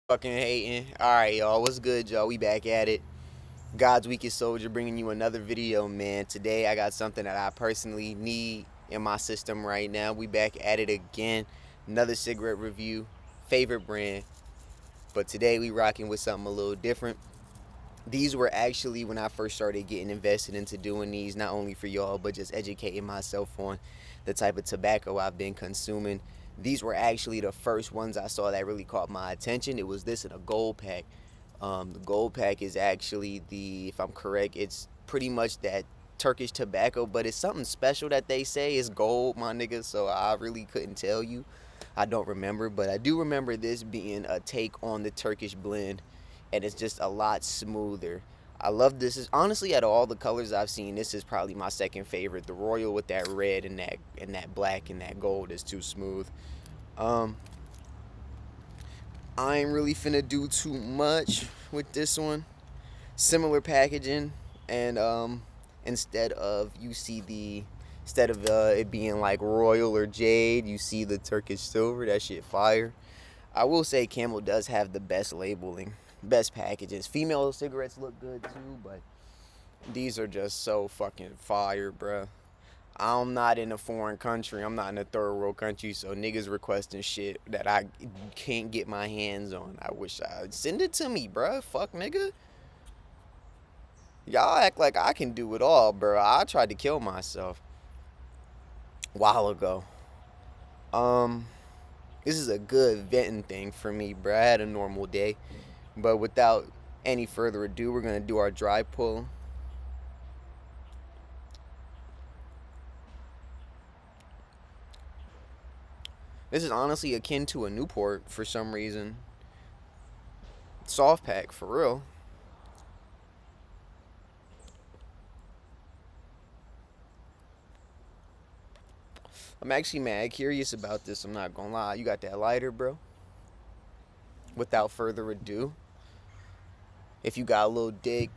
Fucking hating. Alright, y'all. What's good, y'all? We back at it. God's weakest soldier bringing you another video, man. Today I got something that I personally need in my system right now. We back at it again. Another cigarette review. Favorite brand. But today we rocking with something a little different. These were actually when I first started getting invested into doing these, not only for y'all, but just educating myself on the type of tobacco I've been consuming. These were actually the first ones I saw that really caught my attention. It was this in a gold pack. The gold pack is actually if I'm correct, it's pretty much that Turkish tobacco, but it's something special that they say is gold, my nigga. So I really couldn't tell you. I don't remember, but I do remember this being a take on the Turkish blend, and it's just a lot smoother. I love this. Is honestly out of all the colors I've seen, this is probably my second favorite. The royal with that red and that black and that gold is too smooth. Um, I ain't really finna do too much with this one. Similar packaging, and instead of you see the instead of it being like royal or jade, you see the Turkish silver. That shit fire. I will say Camel does have the best labeling, best packages. Female cigarettes look good too, but these are just so fucking fire, bruh. I'm not in a foreign country. I'm not in a third world country, so niggas requesting shit that I can't get my hands on. I wish I'd send it to me, bruh. Fuck, nigga. Y'all act like I can do it all, bro. I tried to kill myself a while ago. Um, this is a good venting thing for me, bro. I had a normal day, but without any further ado, we're gonna do our dry pull. This is honestly akin to a Newport for some reason. Soft pack for real. I'm actually mad curious about this. I'm not gonna lie. You got that lighter, bro? Without further ado, if you got a little dick,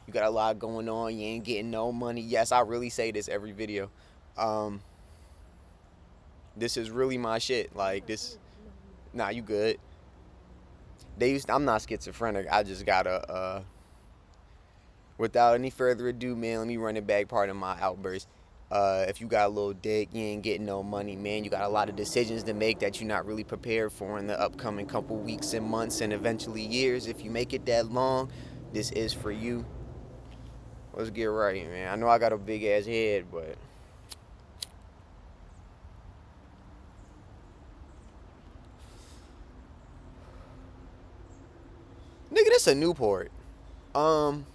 you got a lot going on, you ain't getting no money. Yes, I really say this every video. Um, this is really my shit. Like this. Nah, you good. I'm not schizophrenic. I just gotta. Without any further ado, man, let me run it back. Part of my outburst. If you got a little dick, you ain't getting no money, man. You got a lot of decisions to make that you're not really prepared for in the upcoming couple weeks and months and eventually years. If you make it that long, this is for you. Let's get right, man. I know I got a big ass head, but nigga, this a Newport. Um,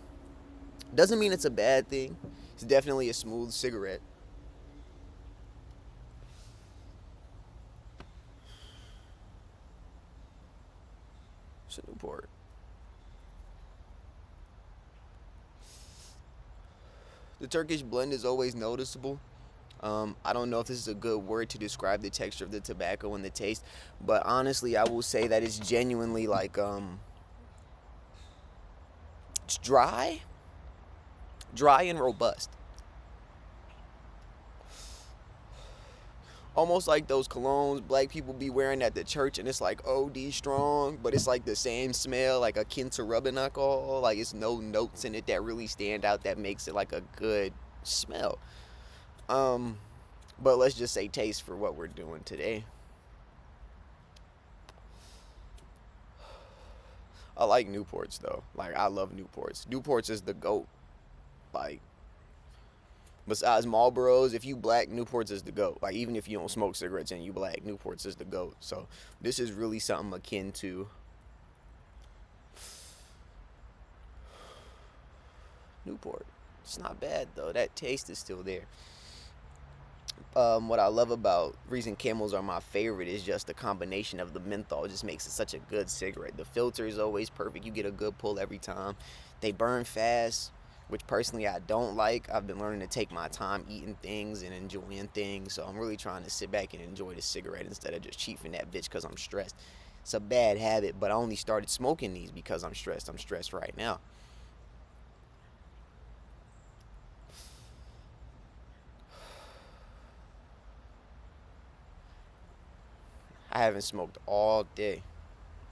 doesn't mean it's a bad thing. It's definitely a smooth cigarette. It's a Newport. The Turkish blend is always noticeable. I don't know if this is a good word to describe the texture of the tobacco and the taste, but honestly, I will say that it's genuinely like it's dry and robust. Almost like those colognes black people be wearing at the church, and it's like OD strong, but it's like the same smell, like akin to rubbing alcohol. Like it's no notes in it that really stand out that makes it like a good smell. Um, but let's just say taste for what we're doing today. I like Newports though. Like I love Newports. Newports is the goat. Like besides Marlboros, if you black, Newports is the goat. Like even if you don't smoke cigarettes and you black, Newports is the goat. So this is really something akin to Newport. It's not bad though. That taste is still there. What I love about reason Camels are my favorite is just the combination of the menthol. It just makes it such a good cigarette. The filter is always perfect. You get a good pull every time. They burn fast, which personally I don't like. I've been learning to take my time eating things and enjoying things. So I'm really trying to sit back and enjoy the cigarette instead of just chiefing that bitch because I'm stressed. It's a bad habit, but I only started smoking these because I'm stressed. I'm stressed right now. I haven't smoked all day.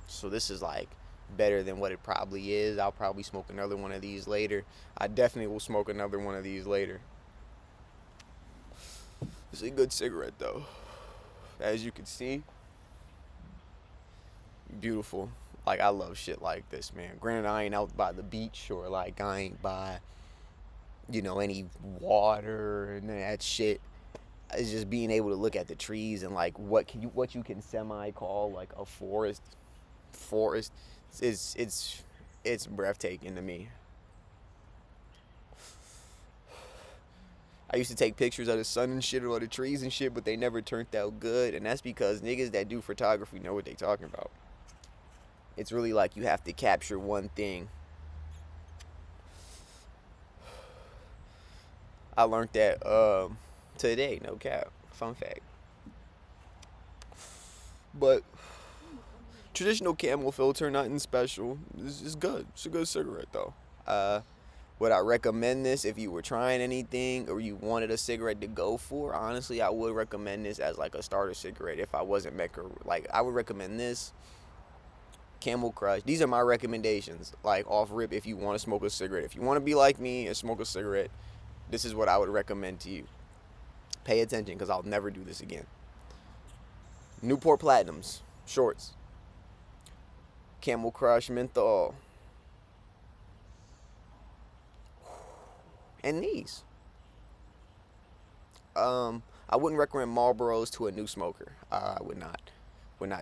So this is like better than what it probably is. I'll probably smoke another one of these later. I definitely will smoke another one of these later. It's a good cigarette though. As you can see, beautiful. Like, I love shit like this, man. Granted, I ain't out by the beach, or like I ain't by, any water and that shit. It's just being able to look at the trees and like what you can semi call like a forest. Forest, it's breathtaking to me. I used to take pictures of the sun and shit, or the trees and shit, but they never turned out good, and that's because niggas that do photography know what they talking about. It's really like you have to capture one thing. I learned that today, no cap. Fun fact. But traditional Camel filter, nothing special. It's good. It's a good cigarette though. Would I recommend this if you were trying anything or you wanted a cigarette to go for? Honestly, I would recommend this as like a starter cigarette if I wasn't like, I would recommend this, Camel Crush. These are my recommendations, like off rip. If you want to smoke a cigarette, if you want to be like me and smoke a cigarette, this is what I would recommend to you. Pay attention, because I'll never do this again. Newport Platinums, shorts. Camel Crush menthol. And these. I wouldn't recommend Marlboros to a new smoker. I would not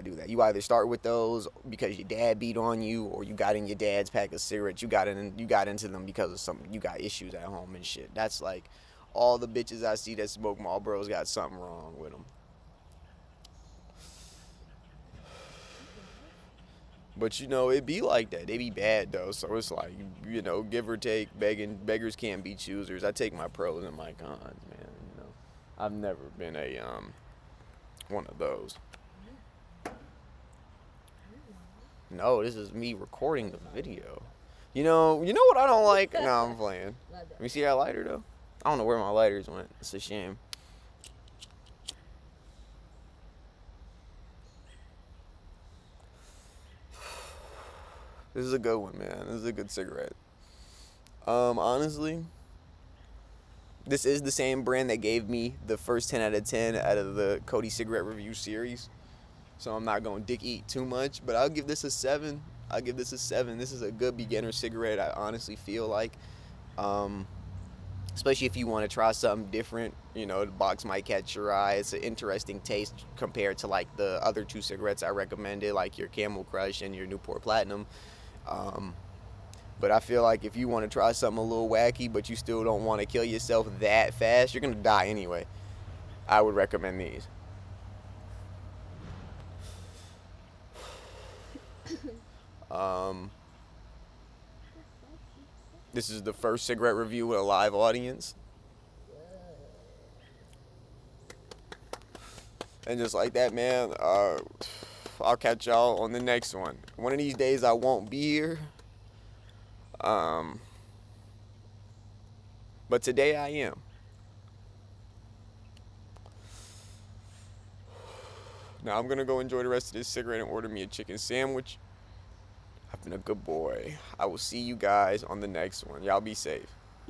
do that. You either start with those because your dad beat on you, or you got in your dad's pack of cigarettes. You got into them because of you got issues at home and shit. That's like all the bitches I see that smoke Marlboros got something wrong with them. But it be like that. They be bad though. So it's like, give or take, beggars can't be choosers. I take my pros and my cons, man. I've never been a one of those. No, this is me recording the video. You know what I don't like? No, I'm playing. Let me see that lighter though. I don't know where my lighters went. It's a shame. This is a good one, man. This is a good cigarette. Honestly, this is the same brand that gave me the first 10 out of 10 out of the Cody cigarette review series. So I'm not going to dick eat too much, but I'll give this a 7. I'll give this a 7. This is a good beginner cigarette, I honestly feel like. Especially if you want to try something different. The box might catch your eye. It's an interesting taste compared to like the other 2 cigarettes I recommended, like your Camel Crush and your Newport Platinum. But I feel like if you want to try something a little wacky, but you still don't want to kill yourself that fast, you're going to die anyway. I would recommend these. This is the first cigarette review with a live audience. And just like that, man, I'll catch y'all on the next one. One of these days I won't be here. But today I am. Now I'm going to go enjoy the rest of this cigarette and order me a chicken sandwich. I've been a good boy. I will see you guys on the next one. Y'all be safe.